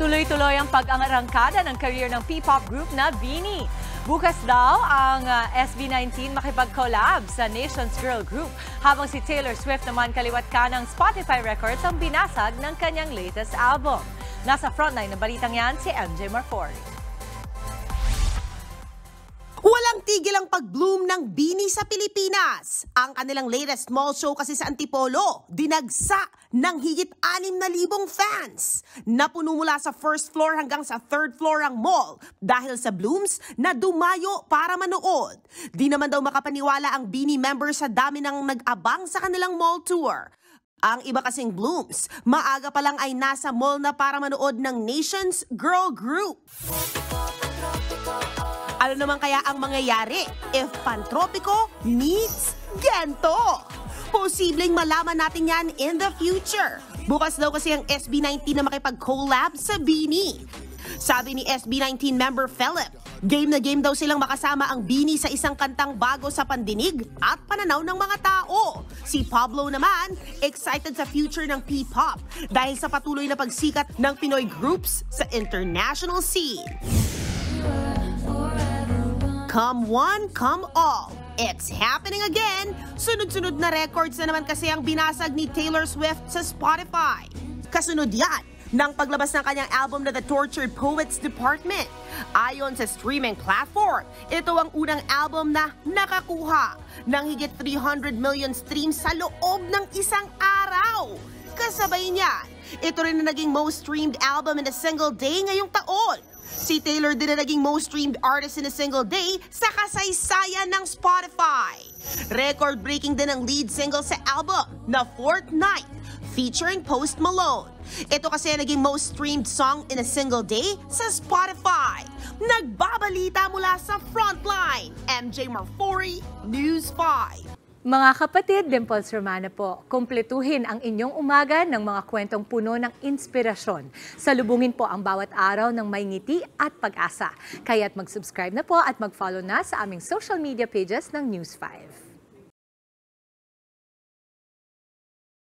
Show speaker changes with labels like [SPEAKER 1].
[SPEAKER 1] Tuloy-tuloy ang pag-arangkada ng career ng P-pop group na BINI. Bukas daw ang SB19 makipag-collab sa Nations Girl Group, habang si Taylor Swift naman kaliwat ka ng Spotify Records ang binasag ng kanyang latest album. Nasa frontline ng balitang yan si MJ Marfori.
[SPEAKER 2] Walang tigil ang pag-bloom ng BINI sa Pilipinas. Ang kanilang latest mall show kasi sa Antipolo, dinagsa ng higit 6,000 fans. Napuno mula sa first floor hanggang sa third floor ang mall dahil sa blooms na dumayo para manood. Di naman daw makapaniwala ang BINI members sa dami ng nag-abang sa kanilang mall tour. Ang iba kasing blooms, maaga pa lang ay nasa mall na para manood ng Nations Girl Group. Ano naman kaya ang mangyayari if Pantropiko meets Gento? Posibleng malaman natin yan in the future. Bukas daw kasi ang SB19 na makipag-collab sa BINI. Sabi ni SB19 member Philip, game na game daw silang makasama ang BINI sa isang kantang bago sa pandinig at pananaw ng mga tao. Si Pablo naman, excited sa future ng P-pop dahil sa patuloy na pagsikat ng Pinoy groups sa international scene. Come one, come all. It's happening again. Sunod-sunod na records na naman kasi ang binasag ni Taylor Swift sa Spotify. Kasunod yan ng paglabas ng kanyang album na The Tortured Poets Department. Ayon sa streaming platform, ito ang unang album na nakakuha ng higit 300 million streams sa loob ng isang araw. Kasabay niya, ito rin na naging most streamed album in a single day ngayong taon. Si Taylor din na naging most streamed artist in a single day sa kasaysayan ng Spotify. Record-breaking din ang lead single sa album na Fourth Night featuring Post Malone. Ito kasi ang naging most streamed song in a single day sa Spotify. Nagbabalita mula sa Frontline, MJ Marfori, News 5.
[SPEAKER 1] Mga kapatid, Dimples Romana po, kumpletuhin ang inyong umaga ng mga kwentong puno ng inspirasyon. Salubungin po ang bawat araw ng may ngiti at pag-asa. Kaya't mag-subscribe na po at mag-follow na sa aming social media pages ng News 5.